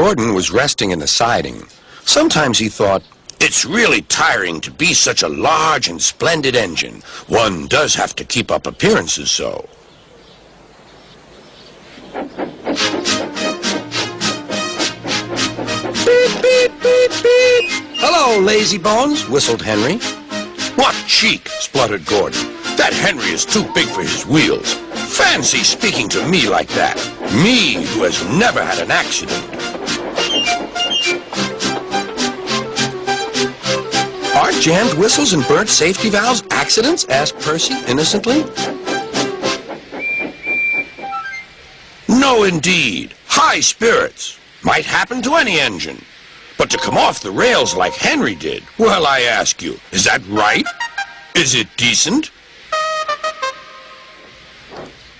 Gordon was resting in the siding. Sometimes he thought, "It's really tiring to be such a large and splendid engine. One does have to keep up appearances so." Beep, beep, beep, beep. "Hello, lazy bones," whistled Henry. "What cheek," spluttered Gordon. "That Henry is too big for his wheels. Fancy speaking to me like that. Me, who has never had an accident." "Are jammed whistles and burnt safety valves accidents?" asked Percy innocently. "No, indeed. High spirits. Might happen to any engine. But to come off the rails like Henry did, well, I ask you, is that right? Is it decent?"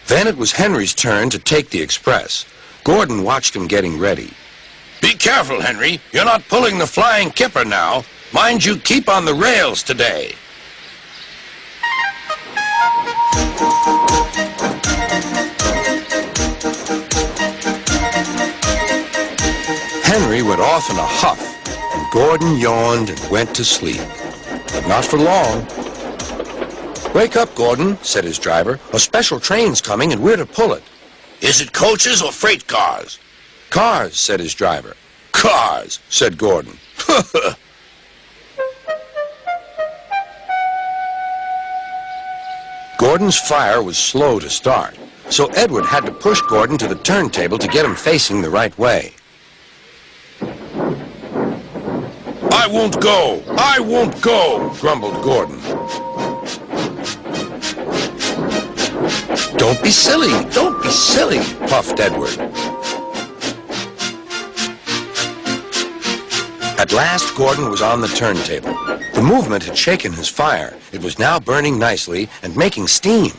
Then it was Henry's turn to take the express. Gordon watched him getting ready. "Be careful, Henry. You're not pulling the flying kipper now. Mind you keep on the rails today." Henry went off in a huff, and Gordon yawned and went to sleep. But not for long. "Wake up, Gordon," said his driver. "A special train's coming, and we're to pull it." "Is it coaches or freight cars?" "Cars," said his driver. "Cars," said Gordon. Gordon's fire was slow to start, so Edward had to push Gordon to the turntable to get him facing the right way. "I won't go! I won't go!" grumbled Gordon. "Don't be silly! Don't be silly!" puffed Edward. At last, Gordon was on the turntable. The movement had shaken his fire. It was now burning nicely and making steam.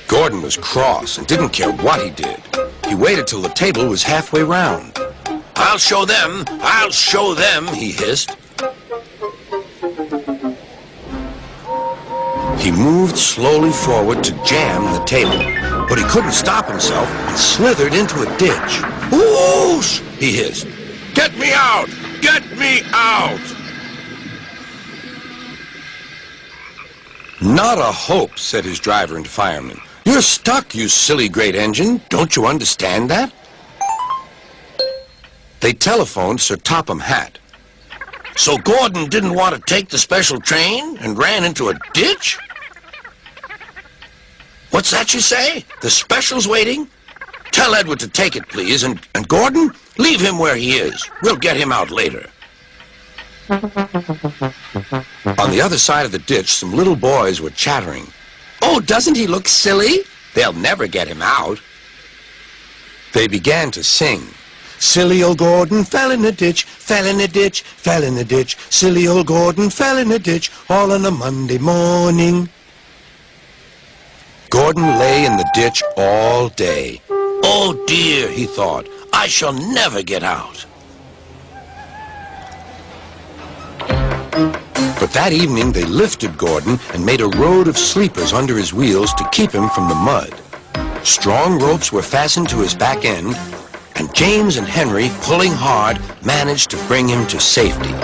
Gordon was cross and didn't care what he did. He waited till the table was halfway round. "I'll show them! I'll show them!" he hissed. He moved slowly forward to jam the table, but he couldn't stop himself and slithered into a ditch. "Whoosh!" he hissed. "Get me out! Get me out!" "Not a hope," said his driver and fireman. "You're stuck, you silly great engine. Don't you understand that?" They telephoned Sir Topham Hatt. "So Gordon didn't want to take the special train and ran into a ditch?" "What's that you say? The special's waiting? Tell Edward to take it, please, and Gordon, leave him where he is. We'll get him out later." On the other side of the ditch, some little boys were chattering. "Oh, doesn't he look silly? They'll never get him out." They began to sing. "Silly old Gordon fell in a ditch, fell in a ditch, fell in a ditch. Silly old Gordon fell in a ditch, all on a Monday morning." Gordon lay in the ditch all day. "Oh dear," he thought, "I shall never get out." But that evening they lifted Gordon and made a road of sleepers under his wheels to keep him from the mud. Strong ropes were fastened to his back end, and James and Henry, pulling hard, managed to bring him to safety.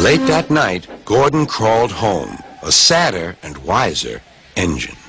Late that night, Gordon crawled home, a sadder and wiser engine.